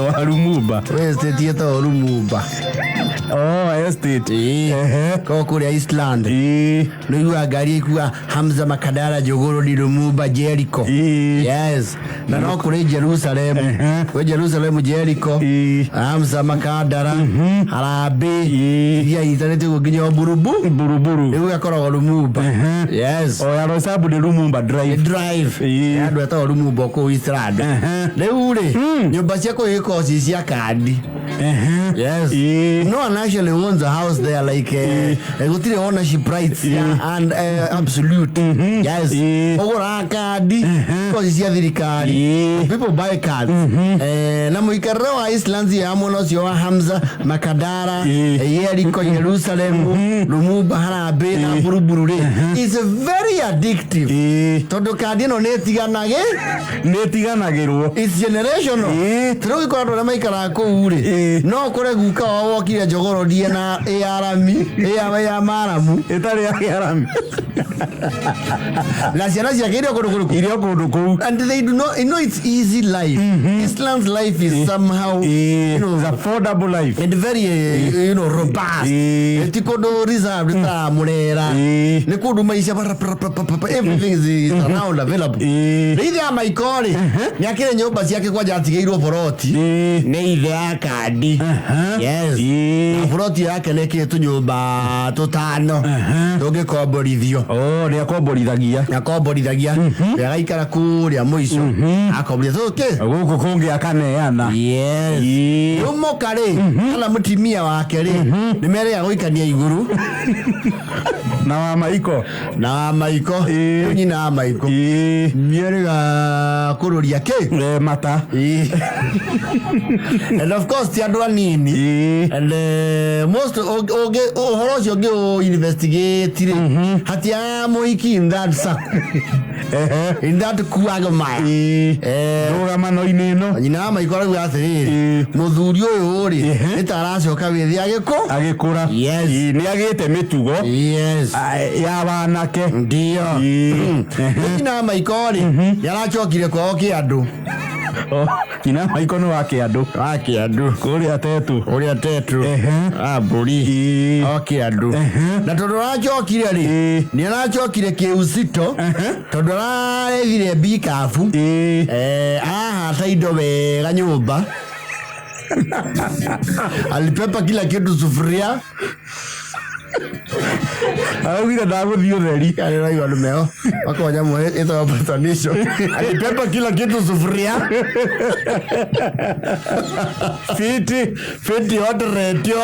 wa Rumumba. Estate yeto Rumumba. Estate. Kwa kule Iceland. Ndio gari kwa Hamza Makadara jogoro di Rumumba Jericho. Yes. Na kule Jerusalem. Kwa Jerusalem Jericho. Hamza Makadara. Harabe. Ya internet ko ginyo buruburu. Ndio akora Rumumba. Yes. Ya sabu de Rumumba drive. Ya ndo ta Rumumba ko Iceland. Leo nyumba yako iko sisi ya kadi. Yes. No one actually owns a house there, like gutire ownership rights and absolute. Yes. Ogora kadi ko sisi ya thirikari. People buy cards. Na muikaro wa Iceland ya mono sio Hamza Makadara Jericho Jerusalem Rumumba Harabe na Bururi. It's very addictive. Todo kadi no netiganagirwo. It's generational. Tro ko ndo maikara ko ure. No kore guka wokire jogoro die na arami ya maramu etari ya arami. La ciana cia kirio kundu ku. And they do not know it's easy life. Islam's life is somehow it's affordable life and very robust. Etikodo reserved ta murera. Ne kudu maisha everything is around available. Ile ama ikore. Nyakire nyumba ciake kwa jatigeirwo boroti. Ne ile akadi. Yes. Boroti yake neke tunyumba tutano. Toge koborithio. Ni akoborithagia. Ya ikara kuria muico. Akoborithio okay. Guku kungi akaneana. Yes. Umo kare. Ala mutimia wake ri. Nimere ya goikania iguru. Na maiko. Nyina maiko. Miere ga kururia ke. Mata. And of course the other nini. And most horocio ge investigate hatia moiki in that in that kuagama. Rogamano ineno. Nyina maiko ra gathiri. Muthuri uyu ri itaracoka withi agikura. Yes. Ni agite mitugo. Yes. Ya banake. Ndio. Nyina maiko ri yarachokire kwao kiandu. Kina maiko no wake andu kuria tetu buri andu na tondu rachokire ri ni arachokire kiusito tondu arethire bikafu ta indo wega nyumba alipepa kila kitu sufuria. Awira ndaguthio theri kana iwa lumeo wakonya mwe ito patanisho alipepa kila kitu sufuria fiti hot radio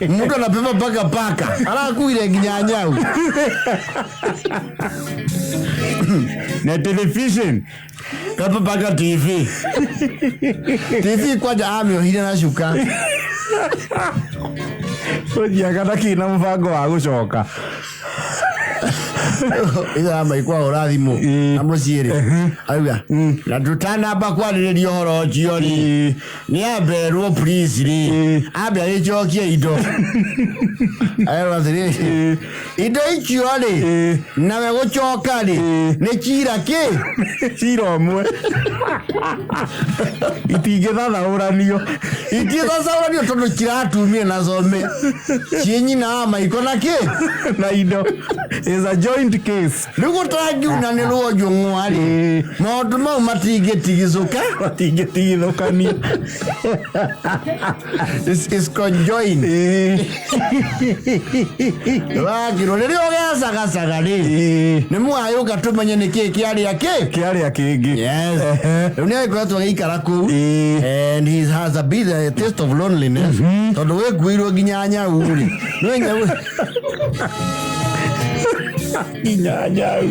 mtu anapepa paka ala kuile ginyanyau na television kapa paka TV kwa jamii hili na shuka. Oja kana kina mvango wa gucoka. Ila maikwa urathimo amrociere auga na tutana aba kwaririo horo jioni ni aberwo please ri abe ijokie indo ayo thiri indo ichiore na we gucoka ri ni chira mwe itingethatha uranio tondu kiratumie na some chienyi na maiko na na indo is a joint case. Lugo tagi unane luo jongwari. Maundu mau matigetigizuka ni. This is conjoined. Wagiro rio gesa sagari. Ni muayuka tumanye ni kiari kingi. Yes. Unia ko to ikara ku. And he has a bit a taste of loneliness. Tondu we guiro ginyanya uri. Inyanya.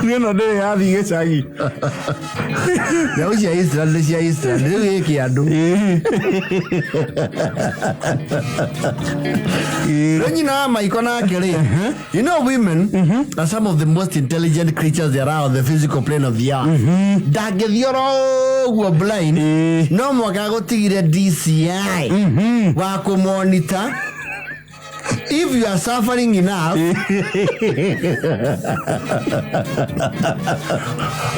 Nino de yathi gicagi. Na ucia Israel riu giki andu. Nyina maiko nake ri. You know women are some of the most intelligent creatures there are on the physical plane of the earth. Dagithioro guo blind. No mwaka gutigire DCI. Wa ku monitor if you are suffering enough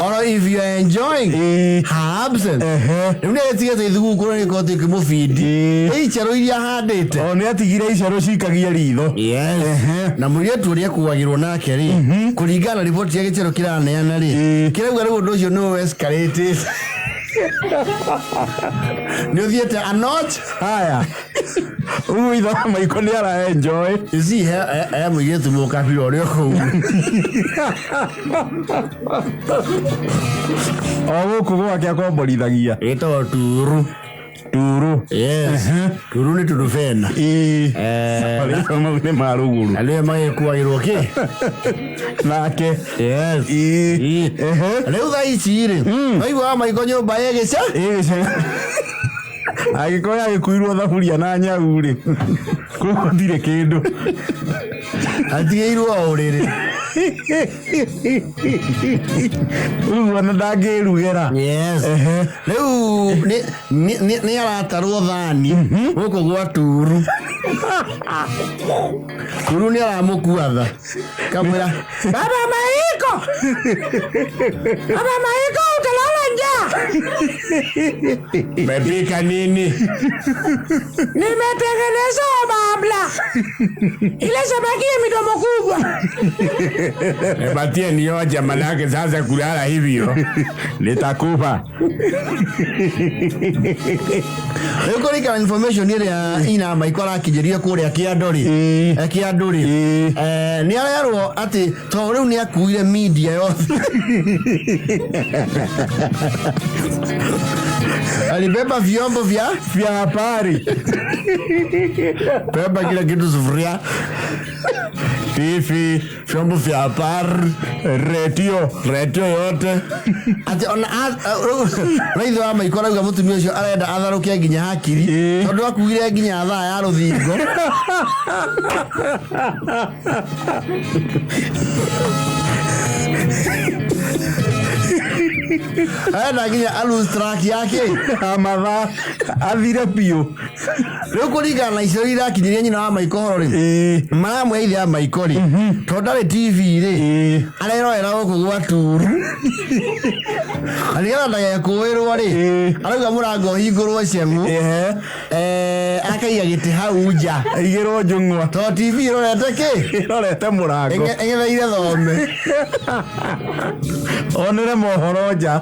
or if you are enjoying her absence, unaweza ithugu kuri ko ti kimufidi icharo iria handite one atigire icharo cikagia ritho. Yes. Na muriatu uria kuwagirwo nake ri kuringana report ya gicharo kiraneana ri kirauga riu undu ucio no escalate ni uthiete a notch haya uitha maiko ni ara enjoy isi muriatu mukabira uria ku ogo kugo kia komborithagia ito turu. Yes. Turu ni tudufena. Pale kama une maruguru. Ale mai kuwairwo ki. Nake. Yes. Leo dai chire. Aigwa mai konyo bayegecha. Agikoya agikuirwo thaburia na nyau ri. Kuthire kindu. Atigeirwo urire. Wana ndangirugera. Yes. Leo ni aratarwo thani guko gwa turu. Turu ni aramukuatha. Kamera. Baba Maiko. Baba Maiko utalala nja. Mepika nini? Nimetengeneza mabla. Ile samaki ya midomo kubwa. Batie nioja manake sasa kulala hivyo. Nitakufa. Leo kuri information ile ina maikora kijeria kure akiandori. Akiandori. Ni arero ati to riu ni akuire media yothe. Alibeba vyombo vya habari. Beba kila kitu sufuria. TV, vyombo vya habari, radio yote. Ati ona raitho wa maikora uga mutumia ucio arenda atharukia nginya hakiri. Tondu akuire nginya thaa ya ruthingo. Ana nginya alustrack yake amatha athire piu. Riu kuringana na icio irakinyiria nyina wa maikoro ri maramwe ithe ya maikori tondu ari TV ri arerorera guku gwa turu arigana ndagekuirwo ri arauga murango hingurwo cemu akaiga giti hau nja igirwo njung'wa to TV rorete ki rorete murango engetheire thome onere mohoro nja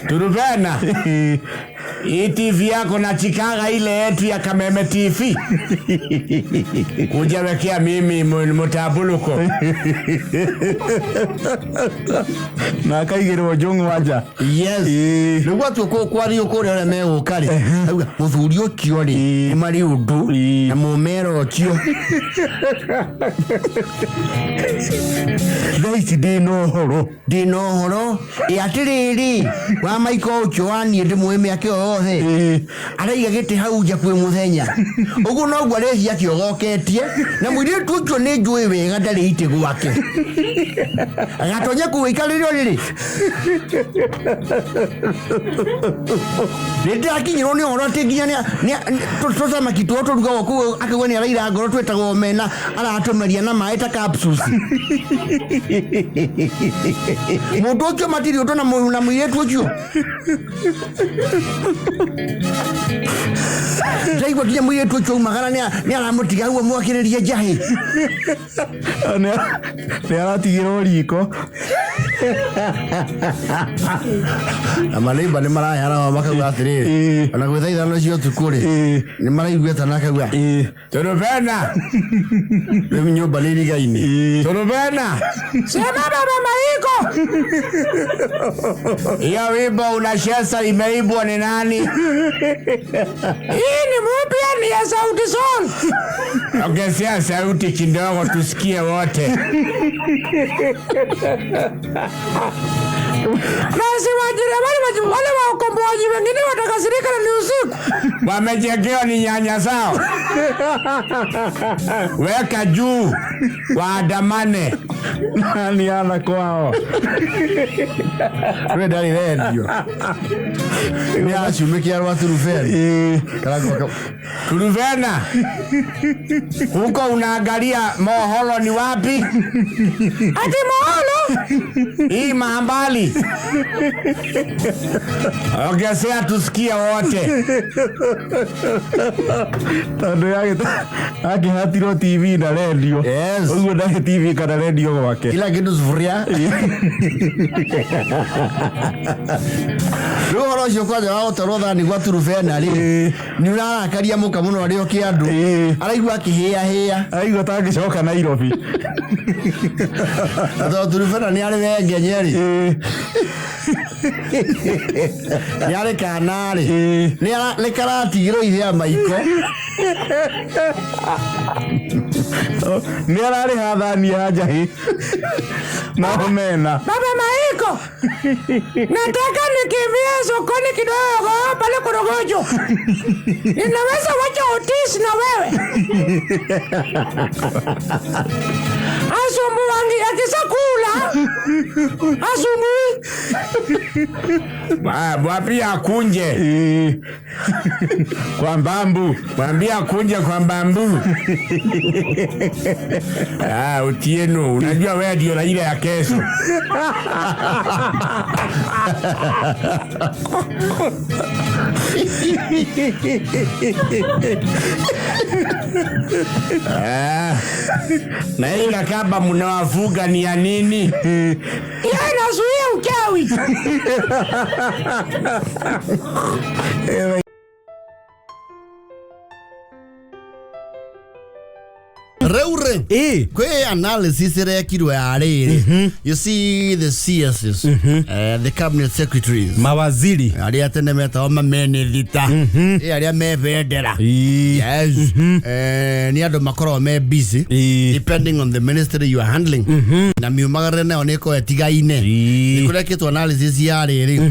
turuvena hii TV yako na chikaga ile yetu ya Kameme TV kuja wekea mimi mutabuluko na kaigirwo njung'wa nja. Yes. Niguo tuko kwari ukuri ore megukari muthuri ukio ri mari undu na mumero ukio Thaici ndino horo atiriri wa maiko ukioani ndi muime akiothe araiga giti hau nja kwi muthenya ugu no gwa reci akiogoketie na mwiri tukio ni njui wega ndari ite gwake agatonya kuikaririo riri Nende akinyirwo ni horo tinginya ni tutama kituo turuga ku akigwe ni araira ngoro twetagwo mena aratumeria na mai ta capsules mundu ukio matiri uto na muiretu ukio Jaiwa kia muiretu ukio magana ni aramutiga huo mwakiriria jahi ni aratigirwo riko Amalimba ni marayara makaga atiriri ona gwithaitha no cio tukuri ni maraigueta nakaga turuvena ni nyumba lili gaini turuvena sema baba Maiko ya wimbo unashesa imeibwa ni nani hii ni mpya ni ya Sauti Sol ongezea sauti kidogo tusikie wote Nasi wajire wale wakomboa watangazaji wengine watakasirika na ni usiku. Wamejengewa ni nyanya zao. Weka juu waandamane. Nani ana kwao? Wewe ndani radio. Ni ashumikia watu Ruvena. Ruvena. Huko unaangalia Moholo ni wapi? Ati Moholo? Hii Mahambali. Ongezea tusikie wote. Tando yake hatiro TV na radio. Yes. Ugo na TV kana radio wake. Kila kitu sufuria. Ruhoro shokwaje wao tarodha ni watu Ruvena ali. Ni ulala karia muka muno ali okiandu. Araigwa kihia. Aigwa tangicoka Nairobi. Ado Ruvena ni ali wenge nyeri. Yale kanari. Ni karatigiro ithia maiko. Ni arari hathani haja hi. Mahomena. Baba Maiko. Nataka nikimbie sokoni kidogo pale Korogojo. Ninaweza wacha Otis na wewe. Asumbu wangi akisakula. Asumbu. Mwambie akunje. Kwa mbambu. Mwambie akunje kwa mbambu. Utieno, unajua wewe ndio na ile ya kesho. Na ile kaba mnawafuga ni ya nini? Yeye anazuia uchawi. Reure. Kwe analysis rekirwe ariri. You see the CSs, the cabinet secretaries. Mawaziri. Aria tene meta oma menedita. Aria mebendera. Yes. Ni ando makoro me busy depending on the ministry you are handling. Na miumagare na oneko etigaine. Nikureke analysis ya ariri.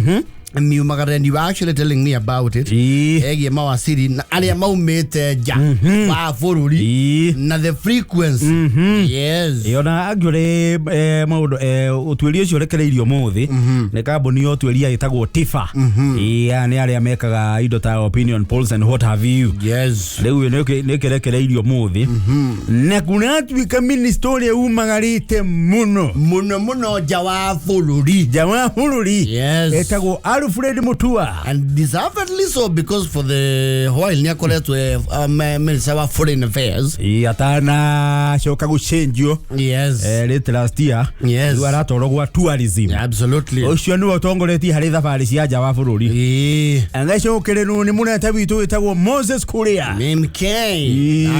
Magaren, you were actually telling me about it. Egi mawasiri na alia maumete ja wa Bururi na the frequency. Yes. Yona agure maudo utwelia cio rekereirio muthi ne kambuni yo twelia itagwo Tifa. Ni alia mekaga indo ta opinion polls and what have you. Yes. Leo ne kerereirio muthi na kuna twika ministerial umagarite muno ja wa Bururi. Yes. Etagwo Alfred Mutua, and deservedly so, because for the while Nyakole to Minister of Foreign Affairs. Atana shoka gucenjio. Yes. Last year. Yes. You are atorogwa tourism. Absolutely. Ocio ni otongoreti hari thabari cia nja wa bururi. Angacokere ni munete witu etagwo Moses Kuria. MK.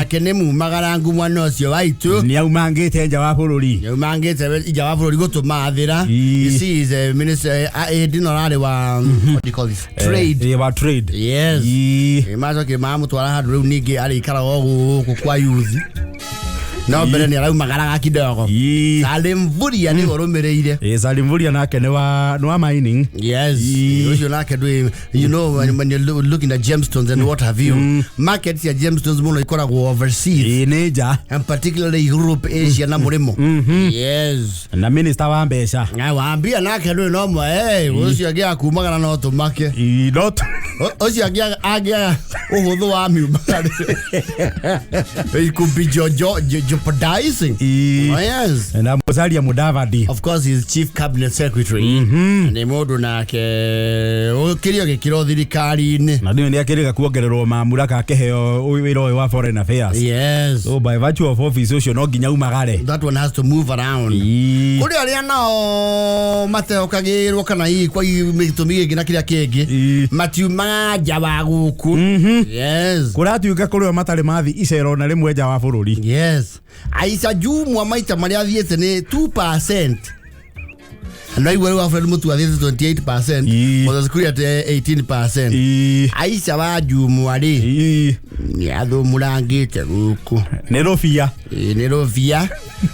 Akene mu magarangu mwana ocio waitu. Ni aumangite nja wa bururi. Ni aumangite nja wa bururi gutumathira. You see is a minister dinorare wa what do you call this? Trade. About trade. Yes. Mazo ke mamu twara hadu nigi ali kala ogu kwa yuzi. No bere ni ara magara kidogo. Salim Vuria ni oromereire. Salim Vuria nake ne wa mining. Yes. You nake do, you know, when you're looking at gemstones and what have you. Markets ya gemstones muno ikora go overseas. Neja. And particularly Europe, Asia na murimo. Yes. Na minister wa mbesha. Waambia nake do no mo ucio agia kumagana no tumake. Not. Ucio agia uhuthu wa miuma. It could be jeopardizing. Yes. And Musalia Mudavadi. Of course, he's chief cabinet secretary. Ne modu na ke kirio gikiro thirikari ni. Na ndio ndia kirika kuongererwo mamura ka keheo wiro wa foreign affairs. Yes. So by virtue of office ucio no ginya umagare. That one has to move around. Kuri aria nao mateo kagirwo kana hii kwa mitumige gina kiria kingi. Matiuma jawa guku. Yes. Kuratuika kuri matari mathi icero na rimwe nja wa bururi. Yes. Aisha jumu maita maria thiete ni 2%. And I will offer mutu athiete 28%. Mother school at 18%. Aisha wa jumu ari. Ni athu murangite guku. Nerofia. Nerofia.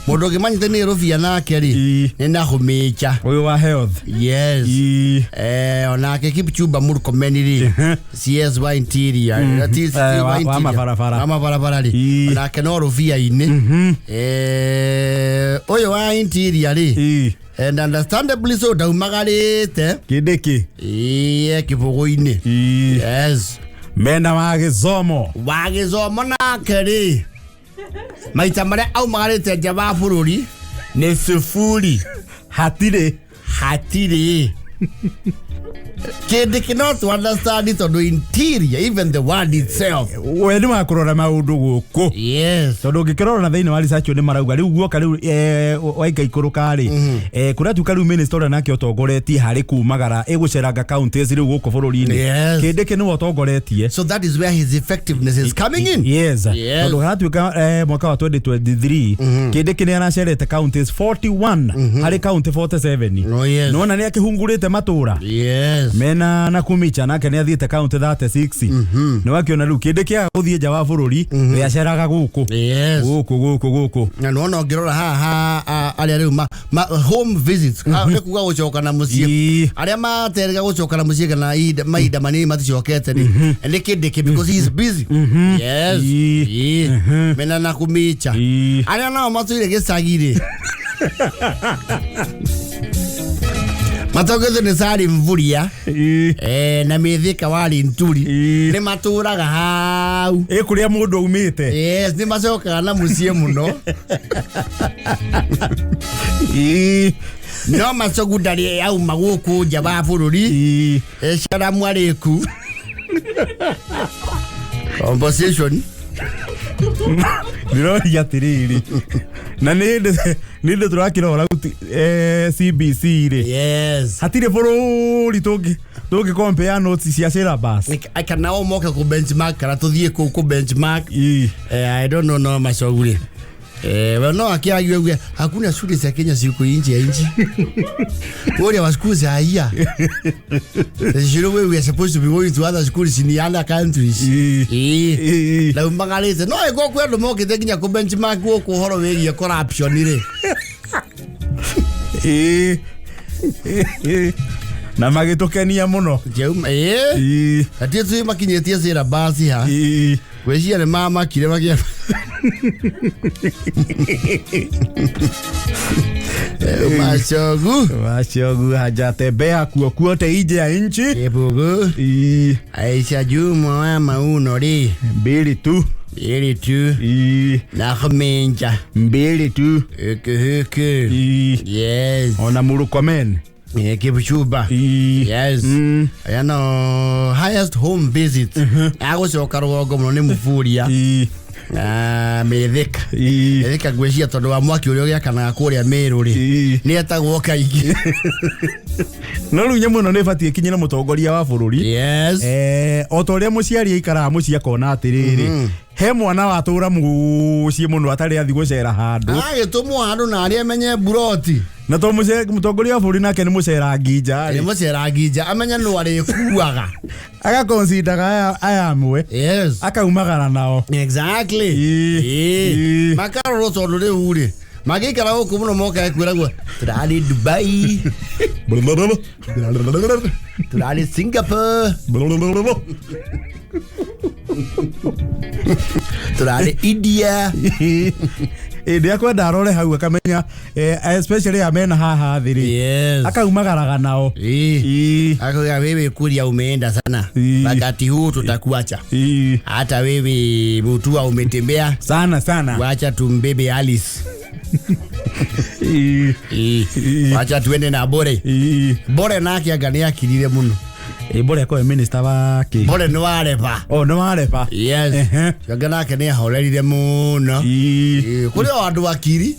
Mundu ngimanyite ni rufia nake ri ni na humicha Uyu wa health. yes onake Kipchumba Murkomen ri CS wa interior that is wa mabarabara ri onake no rufia ini uyu wa interior ri and understandably so daumagarite Kidiki kibugu-ini yes mena wa Githomo nake ri maita maria aumagarite nja wa bururi ni sifuri hatire Kidiki not to understand it or interior even the word itself we ni makurora maundu guku yes tondu ngikirora na thiini wa research ni marauga riu guoka riu waika ikuruka ri kuria tuka riu ministerial nake otongoretie hari kumagara iguceranga counties riu guku bururi-ini Kidiki ni otongoretie so that is where his effectiveness is coming in yes tondu haratuika mwaka wa 2023 Kidiki ni aracerete counties 41 hari county 47 no na ni akihungurite matura mena na kumicha nake ni athiete county 36 no wakiona riu Kidiki aguthie nja wa bururi yaceraga guku guku na no ngirora haha aria riu home visits ni kuga gucoka na mucie aria materega gucoka na mucie kana maida manini maticokete ni Kidiki because he is busy yes mena na kumicha aria nao matuire gicagire Matogeze ni sari mvuria na mithika wali nturi ni maturaga hau kuria mundu umite yes ni macokaga na mucie muno no macogundari au maguku nja wa bururi salamu alaikum conversation Ndiroria tiriri na ninde turakirora CBC ri yes hatire bururi tugi compare notes cia syllabus I can now moka ku benchmark kana tuthie ku benchmark I don't know no macoguri no akiagwe hakuna shule za Kenya siku nje ya nchi wale wa schools haya we are supposed to be going to other schools in other countries la mangalete no ego kwendo moke tekinya ku benchmark wo ku horo wegia corruption ire na magitokenia muno ati tu makinyetie zira basi ha kweshia ne mama kire magia Mashogu hajatembea kuote ije ya nchi ebugu Aisha Juma wa mauno ri mbili tu na khamenja mbili tu eke yes ona Murkomen Kipchumba yes highest home visit agocoka rugongo muno ni mufuria metheka gweshia tondu wa mwaki uria giakanaga kuria Meru ri ni etagwo kaingi no riu nyamu no nibatie kinyira mutongoria wa bururi yes otoria muciari ikara muci akona atiriri he mwana watura mucie muno atari athi gucera handu agitumwo handu na ari amenye buroti na to mutongoria wa bururi nake ni mucera ngija amenya no ari kuaga aga consider aya amwe yes akaumagara nao exactly makaro tondu riu ri magikara guku muno moka ekwiragwo turali Dubai turali Singapore turali India ndia kwenda arore hau akamenya especially amena haha thiri yes akaumagaraga nao akaga wewe kuria umeenda sana wakati huu tutakuacha hata wewe mtua umetembea sana wacha tumbebe Alice wacha tuende na bore nake angania kirire muno bore ko minister wake bore no arepa yes ngana ke ne horerire muno kuri andu akiri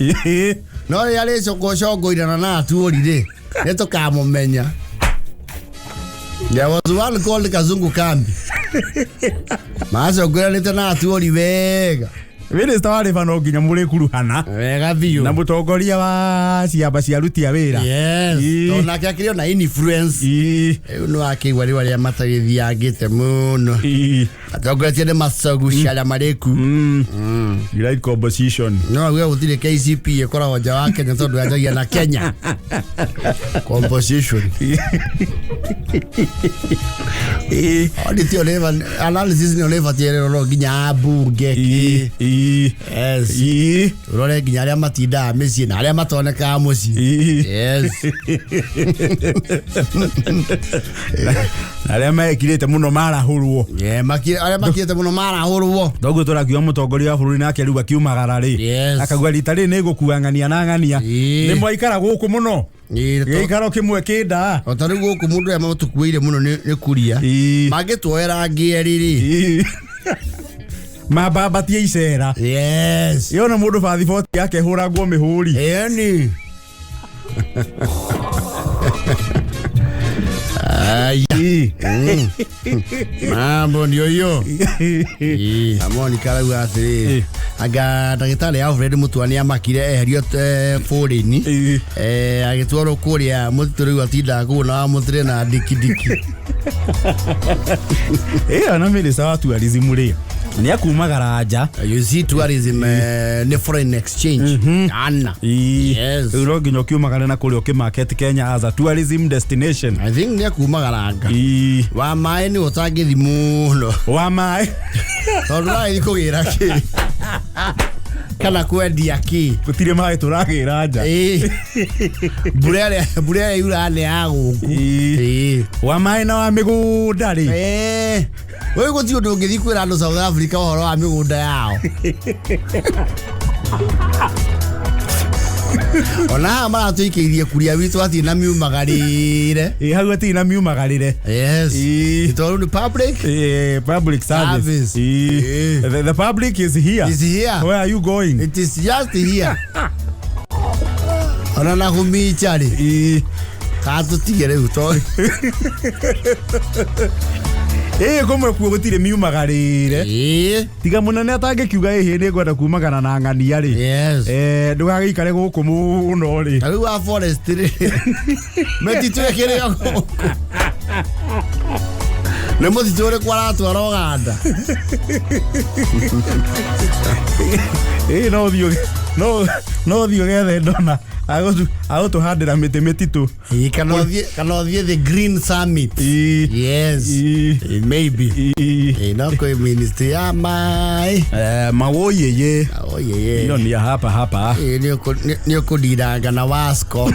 no yale coco irana na atuorire neto kamumenya there was one called Kazungu Kambi maso gura neto na atuori wega Minister wa River no nginya muri kuruhana. Wega biu. Na mutongoria wa ciamba cia ruti a wira. Yes. Tona kiakire na influence. No akigwa ri wari matagithiangite muno. Atongoria ne masagu ciala mareku. Right composition. No we uthire KCP ekora nja wa Kenya tondu ajagia na Kenya. Composition. Auditio leva analysis ni leva tiere ro ginya bunge ki. Yes. Rore ginya aria matinda meci na aria matoneka muci. Yes. Aria mekirite muno marahurwo. Aria makirite muno marahurwo. Dogo turakiwa mutongoria wa bururi nake riu akiumagara ri. Akagwa rita ri ni gukuangania na ngania. Ni mwaikara guku muno. Gikaro kimwe kinda. Otari guku mundu ya matukuire muno ni kuria. Magitwera ngieriri. Mababatie icera. Yes. Yona mundu passport yake huragwo mihuri. Yani. Ai. Mambo ndio hiyo. Amoni kala gwatiri. Aga ndagitari Alfred Mutuani amakire eherio foreign. Agitwaro kuria muturi gwatinda kuna mutire na dikidiki. Ana minister wa tourism ri. Ni akumagara nja. You see tourism ne foreign exchange. Anna. Yes. Urogi no kiumagara na kuri oki market Kenya as a tourism destination. I think ni akumagara nga. Wa mai ni otagithi muno. Wa mai. Tora iko gira ki. Kana kwendia ki. Gutire mai turagira nja. Burere yura ne aguku. Wa mai na wa migunda ri. Wewe go tio ndungithi kwira andu South Africa horo wa migunda yao. Ona mara tuikirie kuria witu ati na miumagarire. Hau ati na miumagarire. Yes. It all the public? Public service. The public is here. Is here. Where are you going? It is just here. Ona na humichari. Kato tigere uto. Komwe kuo gutire miumagarire. Tiga munene atange kiuga ni gwenda kumagana na ngania ri. Yes. Ndugagikare guku muno ri. Ari wa forest ri. Metitu ekere yako. Nemo ditore kwara twaro ganda. No dio gethe ndona. Ago to handira metitu. Kana the green summit. Yes. Maybe. No ko ministerial mai. Mawoyeye. Oye. Hiyo ni hapa. Ni ko diranga na Wasco.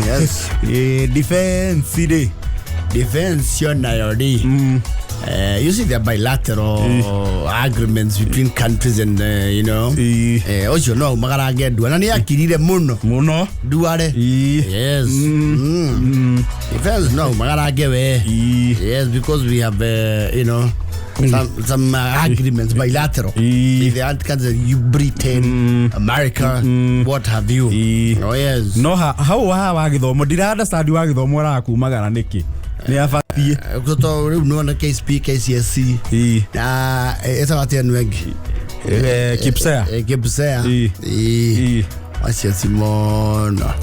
Yes. Defense day. Defense yonayori. You see the bilateral agreements between countries and you know also no magara get do na ni akirire muno duare. Yes. Defense no magara get we. Yes, because we have you know some agreements bilateral with the other countries, Britain, America, what have you. Oh yes. No how wa githomo ndirada study wa githomo ra kumagara niki ni afatie kuto no na KCSE na esa watenu wengi kipsea asia Simona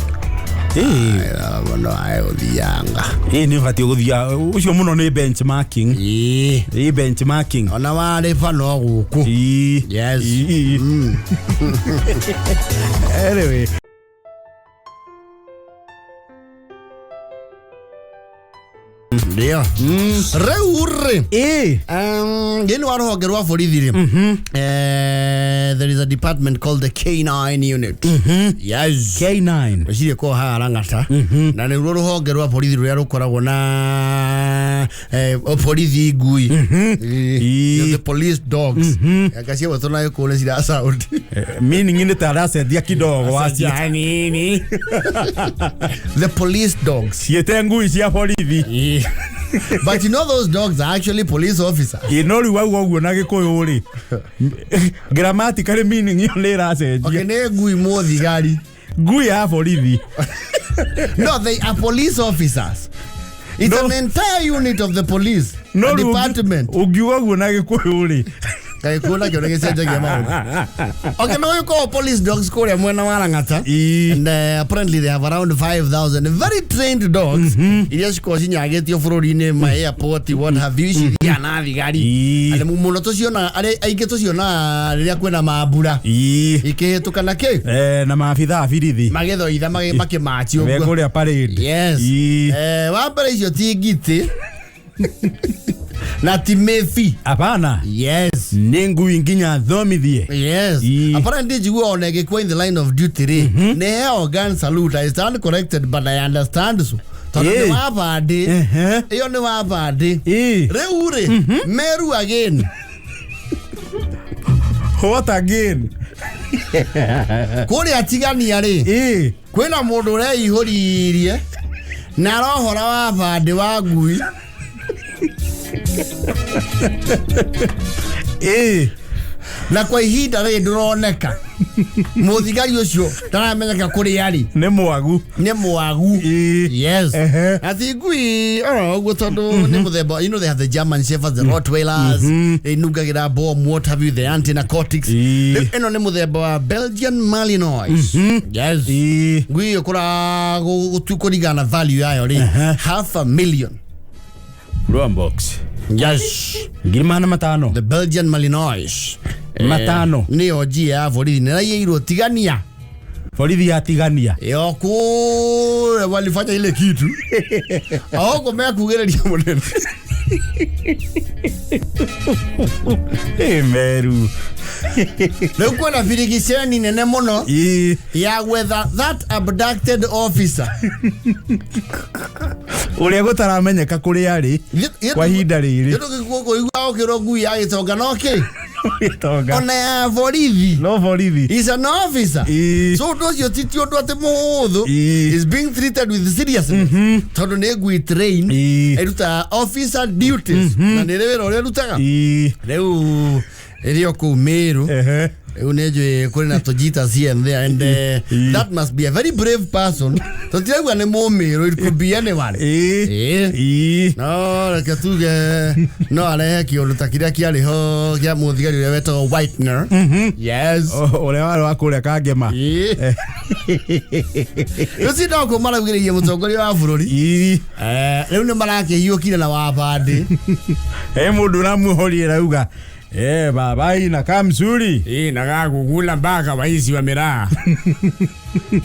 wana ayo dianga ni fati guthia ucio muno ni benchmarking benchmarking ona wale fano guku. Yes. Anyway, ndio reure yeni warogerwa borithi there is a department called the K9 unit. Yes, K9 washire ko harangata na ni rurogerwa borithi ruria rukoragwo na borithi Ngui. The police dogs akasia watona yuko le sira sound meaning in the tarasa dia kidogo wasia nini. The police dogs siete Ngui cia borithi. But you know those dogs are actually police officers. You know you na gikuyu ri. Grammatically meaning you le rase. Okay, ne Ngui mo thigari. Ngui ya borithi. No, they are police officers. It's an entire unit of the police department. Ugiwa guna gikuyuri. Kaikuna kyo ngeseje kema. Okay, no you call police dogs kore mwena warangata. And apparently they have around 5,000 very trained dogs. Iliashi kwa sinya ageti yo furori ne ma airport what have you shiria na vigari. Ale muno to siona ale aiketo siona ria kwena maabura. Ike to kana ke. Na maafitha afirithi. Magetho itha make machi ogwo. Wekore a parade. Yes. Wa parade tigite. Na timefi. Apana. Yes. Ngui nginya thomithie. Yes. Apparently you go on in the line of duty. Ne organ salute. I stand corrected but I understand so. Tone wa bade. Iyo ne wa bade. Reure. Meru again. What again? Kore atigani yare. Kwena mundu re ihoririe. Na rohora wa bade wa Ngui. Na kwa ihinda ri nduroneka muthigari ucio taramenyeka kuri yari ne mwagu yes ati Ngui go tondu ni muthemba they have the German shepherds, the Rottweilers they nugagira bomb what have you, the anti-narcotics eno ni muthemba wa Belgian Malinois yes Ngui ukura gutukurigana value yayo ri $500,000 Rumbox. Yes. Gimana matano. The Belgian Malinois. Matano. Ni oji ya forithi na yeiro tigania. Forithi ya tigania. Yoko walifanya ile kitu. Ahoko mea kugereria munene. Meru. Leo kuna virigisheni nene mono. Ya whether that abducted officer. Ule gutaramenyeka kuri yari kwa hinda riri. Yeto kiko igwa okiro Ngui agitonga noke. Ona ya forithi. No forithi. He's an officer. So does your titio do ate muhuthu is being treated with seriousness. Tondu ne Ngui train eruta officer duties. Na nerewera ore rutaga. Reu erio ku Meru. Unejwe kuna tojita here and there and that must be a very brave person. Totiagwa ne Meru, it could be anyone. No, katuge no ale ki olutakira ki ali ho ya muthigari we weto whitener. Yes. Ole wale akure kagema. Yosi doko mara gire mutongori wa bururi. Leo ne mara ke hiokire na wa bande. Mundu na muhori rauga. Baba ina kamzuri. Na gagugula mpaka waisi wa miraa.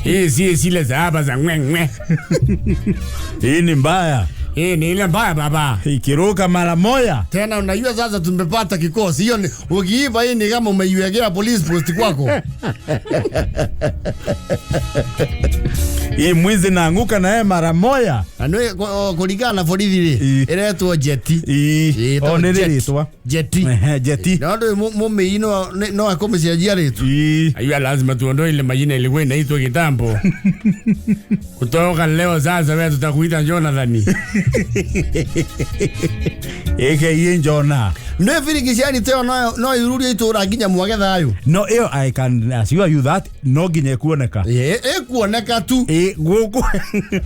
Si zile za hapa za ngwe. Hii ni mbaya. Ni ile mbaya baba. Ikiruka mara moja. Tena unajua sasa tumepata kikosi. Hiyo ukiiba hii ni kama umeiwekea police post kwako. Hii mwizi naanguka na mara moja. Anwe kuligana forithi iretwo jeti. Oneretwa. Jeti. Jeti. Ndio mume ino no akomeshagia letu. Ayua lazima tuondoe ile majina ilikuwa inaitwa kitambo. Kutoka leo sasa wewe tutakuita Jonathan. Eke Jonah. No virigishani teo no irudi itura ginya mwagetha ayo. No I can assure you that no ginya kuoneka. Kuoneka tu. Guku.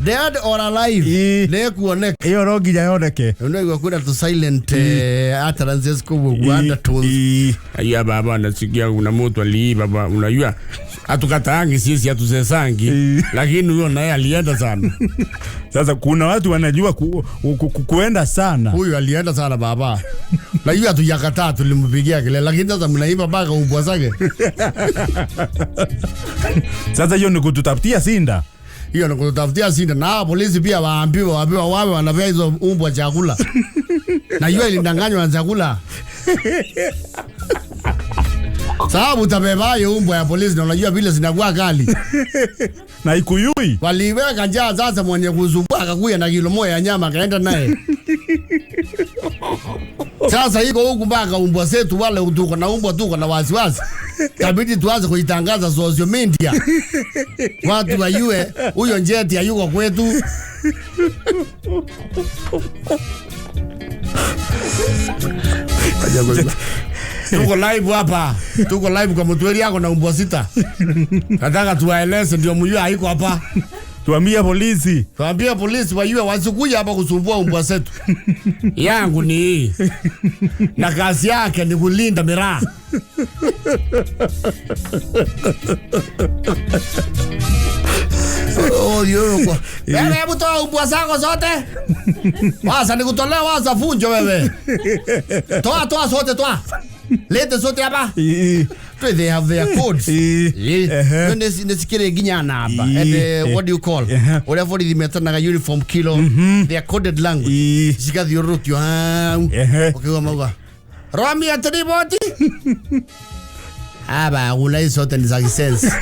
Dead or alive. Ne kuoneka. No ginya yoneke. Unajua kuna tu silent utterances kwa Uganda tones. Ayua baba anasikia kuna mtu aliiba baba unajua atukataangi sisi atusesangi lakini huyo naye alienda sana. Sasa kuna watu wanajua kuenda sana. Huyu alienda sana baba. Na hiyo atuyakataa tulimpigia kile lakini sasa mnaiba baka ubwa zake. Sasa hiyo ni kututafutia sinda. Hiyo ni kututafutia sinda na polisi pia waambiwa wawe wanapea hizo umbwa chakula. Na hiyo ilindanganywa na chakula. Sababu utabeba hiyo umbwa ya polisi na unajua vile zinakuwa kali. Na ikuyui. Waliweka njaa sasa mwenye kuzumbua akakuya na kilo moja ya nyama kaenda naye. Sasa iko huku mpaka umbwa zetu wale utuko na umbwa tuko na wasiwasi. Kabidi tuanze kuitangaza social media. Watu wajue huyo njeti hayuko kwetu. Tuko live hapa. Tuko live kwa mtueli yako na umbwa sita. Nataka tuwaeleze ndio mjue haiko hapa. Tuambie polisi. Tuambie polisi wajue wasikuja hapa kusumbua umbwa zetu. Yangu ni hii. Na kazi yake ni kulinda miraa. Yuko. Wewe hebu toa umbwa zako zote. Waza nikutolea waza funjo wewe. Toa zote toa. Lete zote hapa. They have their codes. Nesikire ginyana hapa. And what do you call? Whatever the metanaga uniform kilo. They are coded language. Sikathi urutio. Okay, wamaga. Romi atriboti. Aba ulai zote ni za kisense.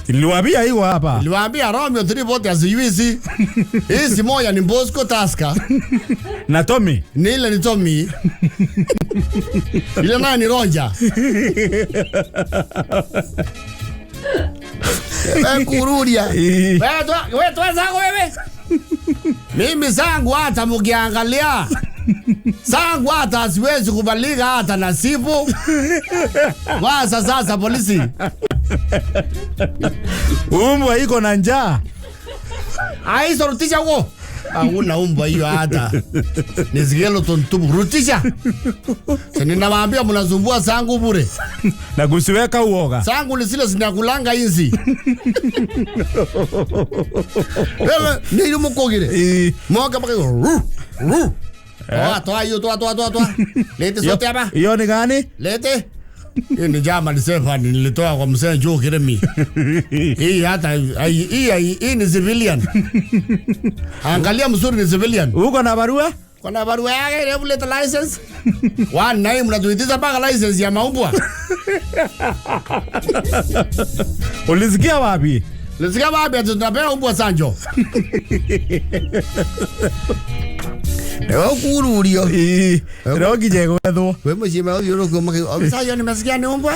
Niliwaambia hiyo hapa. Niliwaambia Romeo tripoti aziwizi. Hizi moja ni Bosco Taska. Na Tommy. Nile ni Tommy. Ile nayo ni Ronja. Kurudia. Wewe zako wewe. Mimi zangu hata mukiangalia. Zangu hata siwezi kubalika hata nasibu. Waza sasa polisi. Umbwa iko na njaa. Aizo rutisha huko. Hauna umbwa hiyo hata. Nisigelo tontubu rutisha. Sini nawaambia mnazumbua zangu bure. Na kusiweka uoga. Zangu ni zile zinakulanga hizi. Wewe ni yumo kogire. Moga baka. Toa hiyo toa. Lete sote hapa. Hiyo ni gani? Lete. Hii ni jama ni sefa nilitoa kwa mzee Joe Kiremi. Hii hata hii ni civilian. Angalia mzuri ni civilian. Uko na barua? Kuna barua yake hebu leta license. Name mnatuitiza mpaka license ya maumbwa. Ulisikia wapi? Ulisikia wapi tunapea umbwa Sanjo? Leo kurudio. Leo kijego ndo. Wewe mshima hiyo kwa Sasa nimesikia ni umbwa.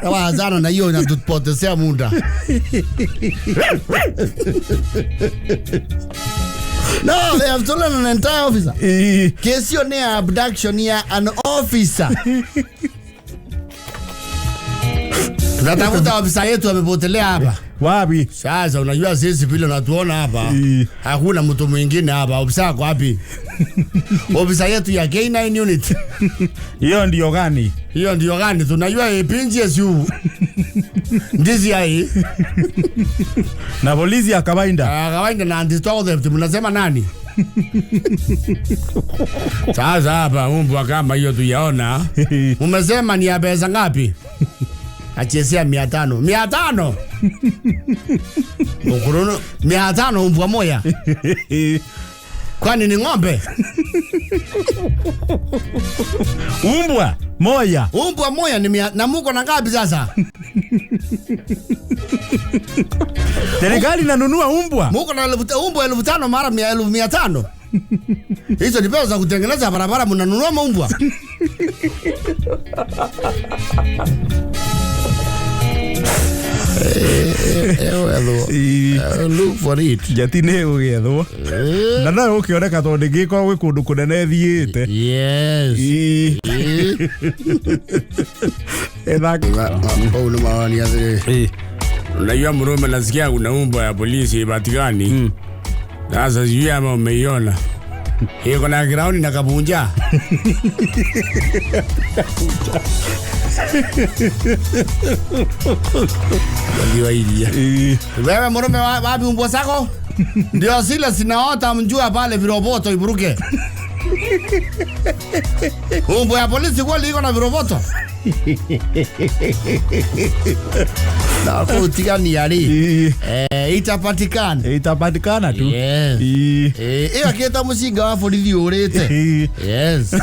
Wazana na hiyo inatupotezea muda. No, they have stolen an entire officer. Kesio ni abduction ya an officer. Tunatafuta ofisa yetu amepotelea hapa. Wapi? Sasa unajua sisi vile unatuona hapa. Hakuna mtu mwingine hapa. Ofisa wako wapi? Ofisa yetu ya K9 unit. Hiyo ndio gani? Hiyo ndio gani? Tunajua PNGSU. Ndizi hii. Na polisi ya kawaida. Kawaida na anti-stole theft mnasema nani? Sasa hapa umbwa kama hiyo tuyaona. Umesema ni ya pesa ngapi? Achezea 500. 500. Ukuruno 500 umbwa moja. Kwani ni ng'ombe? Umbwa moja. Umbwa moja ni na muko na ngapi sasa? Serikali inanunua umbwa. Muko na umbwa 1500 mara 1500. Hizo ni pesa za kutengeneza barabara mnanunua maumbwa. Look for it. Jatine ugethwo. Na no ukioneka tondu ngiko gwi kundu kunene thiite. Yes. Mbona maoni yake? Unajua Murume nasikia kuna umbwa ya polisi Vatikani. Sasa sijui ama umeiona. Iko na ground na kabunja. Ndio ilia. Wewe Murume wapi umbwa zako? Ndio zile zinaota mjua pale viroboto iburuke. Umbwa ya polisi kweli iko na viroboto? Na kutikani yali. Itapatikana tu. Yes. Akita musinga wa borithi urite. Yes.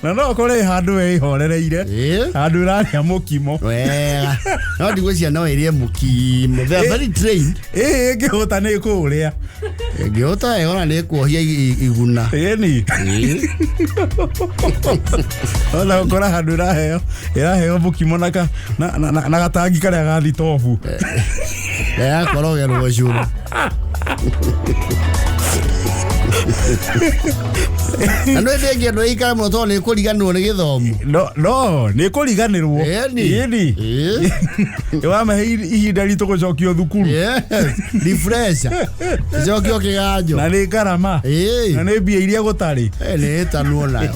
Na no kore handu ihorereire. Handu raria mukimo. Wega. No ndigwĩcia no irie mukimo. They are very trained. Ngĩhũta nĩ kũrĩa. Ngĩhũta ona nĩ kuohia iguna. Ĩni. Ona ukora handu iraheo mukimo na gatangi karĩa ga thitobu. Ya korogerwo cuma. Ano ndege ndo ikara muno ni kuriganirwo ni githomo. No ni kuriganirwo. Ni. Ewa me ihinda ritu gucokio thukuru. Yes. Refresh. Gũcokio kĩganjo. Na nĩ ngarama. Na nĩ mbia iria gũtarĩ. Nĩ ĩtanwo nayo.